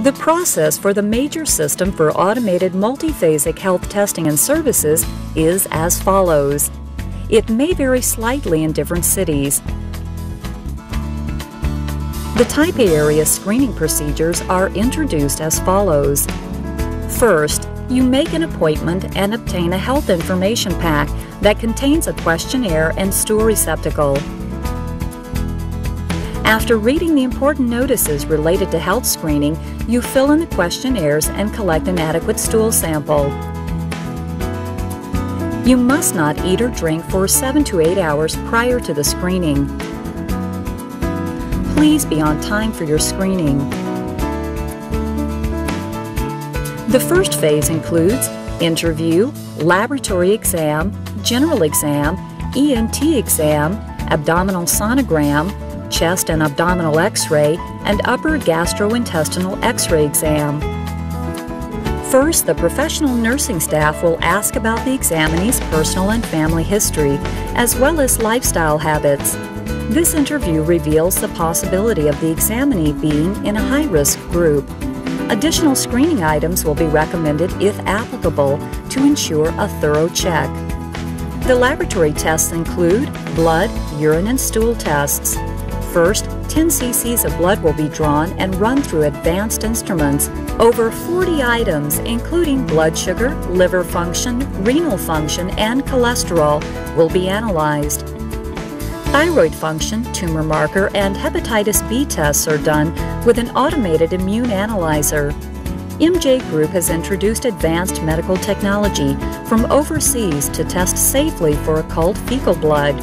The process for the major system for automated multiphasic health testing and services is as follows. It may vary slightly in different cities. The Type A area screening procedures are introduced as follows. First, you make an appointment and obtain a health information pack that contains a questionnaire and stool receptacle. After reading the important notices related to health screening, you fill in the questionnaires and collect an adequate stool sample. You must not eat or drink for 7 to 8 hours prior to the screening. Please be on time for your screening. The first phase includes interview, laboratory exam, general exam, ENT exam, abdominal sonogram, chest and abdominal x-ray, and upper gastrointestinal x-ray exam. First, the professional nursing staff will ask about the examinee's personal and family history, as well as lifestyle habits. This interview reveals the possibility of the examinee being in a high-risk group. Additional screening items will be recommended if applicable to ensure a thorough check. The laboratory tests include blood, urine, and stool tests. First, 10 cc's of blood will be drawn and run through advanced instruments. Over 40 items, including blood sugar, liver function, renal function, and cholesterol, will be analyzed. Thyroid function, tumor marker, and hepatitis B tests are done with an automated immune analyzer. MJ Group has introduced advanced medical technology from overseas to test safely for occult fecal blood.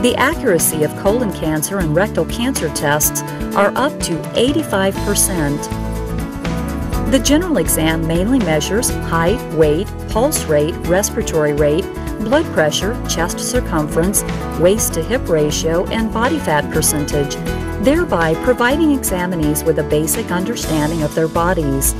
The accuracy of colon cancer and rectal cancer tests are up to 85%. The general exam mainly measures height, weight, pulse rate, respiratory rate, blood pressure, chest circumference, waist to hip ratio, and body fat percentage, thereby providing examinees with a basic understanding of their bodies.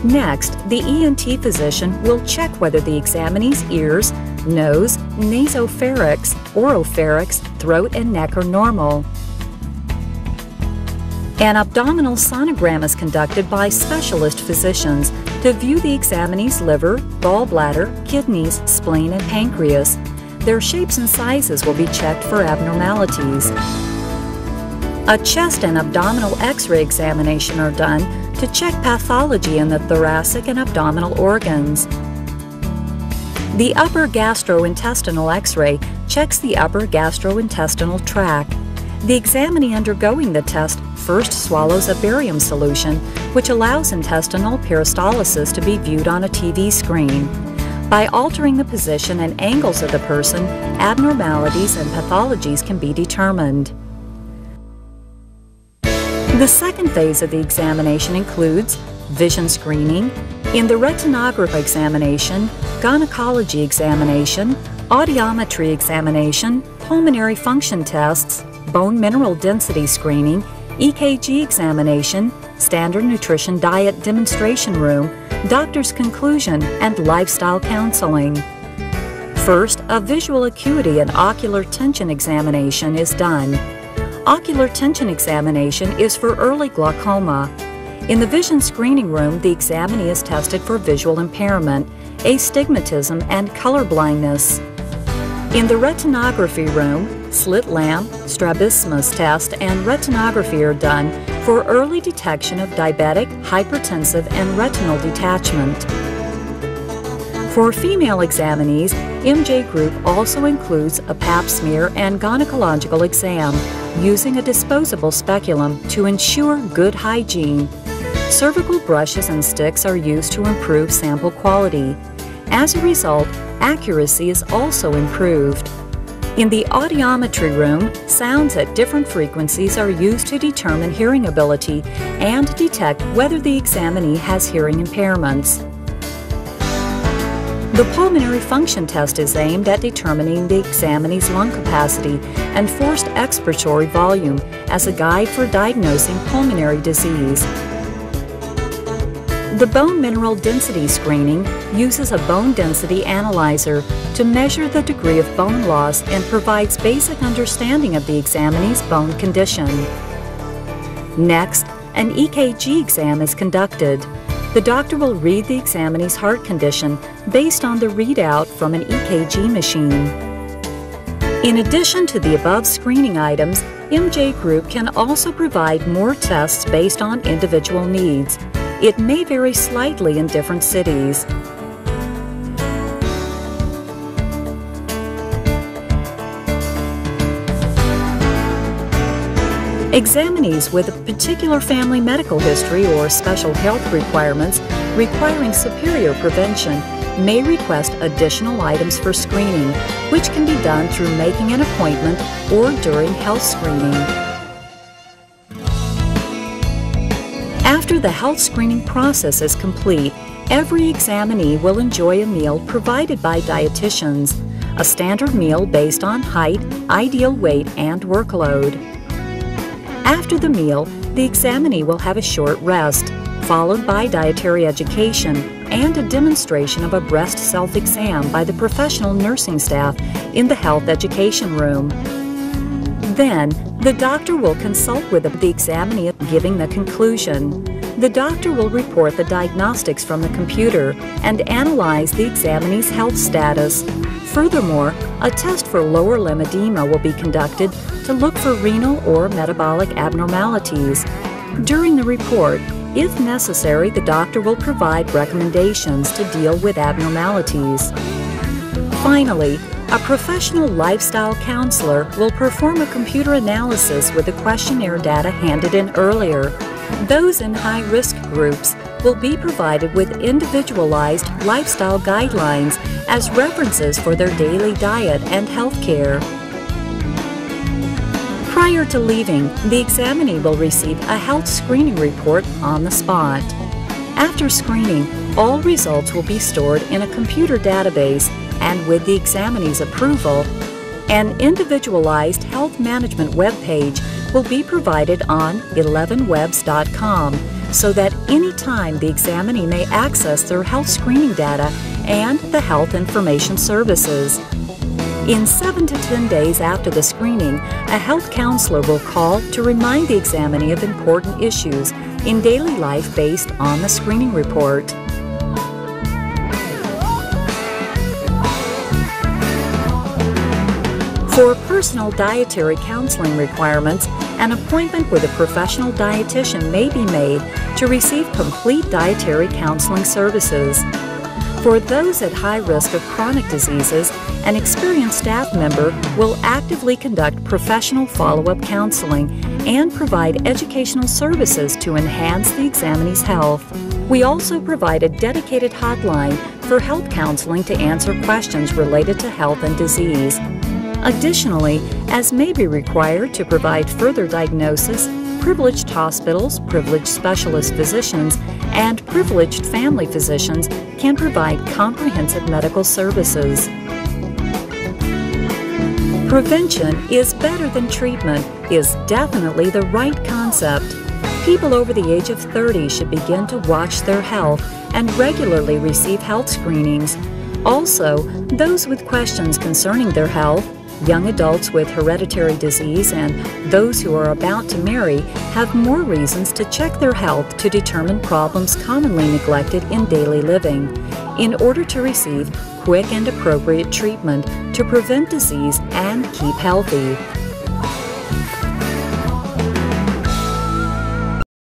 Next, the ENT physician will check whether the examinee's ears, nose, nasopharynx, oropharynx, throat, and neck are normal. An abdominal sonogram is conducted by specialist physicians to view the examinee's liver, gallbladder, kidneys, spleen, and pancreas. Their shapes and sizes will be checked for abnormalities. A chest and abdominal x-ray examination are done to check pathology in the thoracic and abdominal organs. The upper gastrointestinal x-ray checks the upper gastrointestinal tract. The examinee undergoing the test first swallows a barium solution, which allows intestinal peristalsis to be viewed on a TV screen. By altering the position and angles of the person, abnormalities and pathologies can be determined. The second phase of the examination includes vision screening, in the retinograph examination, gynecology examination, audiometry examination, pulmonary function tests, bone mineral density screening, EKG examination, standard nutrition diet demonstration room, doctor's conclusion, and lifestyle counseling. First, a visual acuity and ocular tension examination is done. Ocular tension examination is for early glaucoma. In the vision screening room, the examinee is tested for visual impairment, astigmatism, and color blindness. In the retinography room, slit lamp, strabismus test, and retinography are done for early detection of diabetic, hypertensive, and retinal detachment. For female examinees, MJ Group also includes a pap smear and gynecological exam using a disposable speculum to ensure good hygiene. Cervical brushes and sticks are used to improve sample quality. As a result, accuracy is also improved. In the audiometry room, sounds at different frequencies are used to determine hearing ability and detect whether the examinee has hearing impairments. The pulmonary function test is aimed at determining the examinee's lung capacity and forced expiratory volume as a guide for diagnosing pulmonary disease. The bone mineral density screening uses a bone density analyzer to measure the degree of bone loss and provides basic understanding of the examinee's bone condition. Next, an EKG exam is conducted. The doctor will read the examinee's heart condition based on the readout from an EKG machine. In addition to the above screening items, MJ Group can also provide more tests based on individual needs. It may vary slightly in different cities. Examinees with a particular family medical history or special health requirements requiring superior prevention may request additional items for screening, which can be done through making an appointment or during health screening. After the health screening process is complete, every examinee will enjoy a meal provided by dietitians, a standard meal based on height, ideal weight, and workload. After the meal, the examinee will have a short rest, followed by dietary education and a demonstration of a breast self-exam by the professional nursing staff in the health education room. Then, the doctor will consult with the examinee, giving the conclusion. The doctor will report the diagnostics from the computer and analyze the examinee's health status. Furthermore, a test for lower limb edema will be conducted to look for renal or metabolic abnormalities. During the report, if necessary, the doctor will provide recommendations to deal with abnormalities. Finally, a professional lifestyle counselor will perform a computer analysis with the questionnaire data handed in earlier. Those in high-risk groups will be provided with individualized lifestyle guidelines as references for their daily diet and health care. Prior to leaving, the examinee will receive a health screening report on the spot. After screening, all results will be stored in a computer database, and with the examinee's approval, an individualized health management web page will be provided on 11webs.com so that any time the examinee may access their health screening data and the health information services. In 7 to 10 days after the screening, a health counselor will call to remind the examinee of important issues in daily life based on the screening report. For personal dietary counseling requirements, an appointment with a professional dietitian may be made to receive complete dietary counseling services. For those at high risk of chronic diseases, an experienced staff member will actively conduct professional follow-up counseling and provide educational services to enhance the examinee's health. We also provide a dedicated hotline for health counseling to answer questions related to health and disease. Additionally, as may be required to provide further diagnosis, privileged hospitals, privileged specialist physicians, and privileged family physicians can provide comprehensive medical services. Prevention is better than treatment is definitely the right concept. People over the age of 30 should begin to watch their health and regularly receive health screenings. Also, those with questions concerning their health, young adults with hereditary disease, and those who are about to marry have more reasons to check their health to determine problems commonly neglected in daily living, in order to receive quick and appropriate treatment to prevent disease and keep healthy.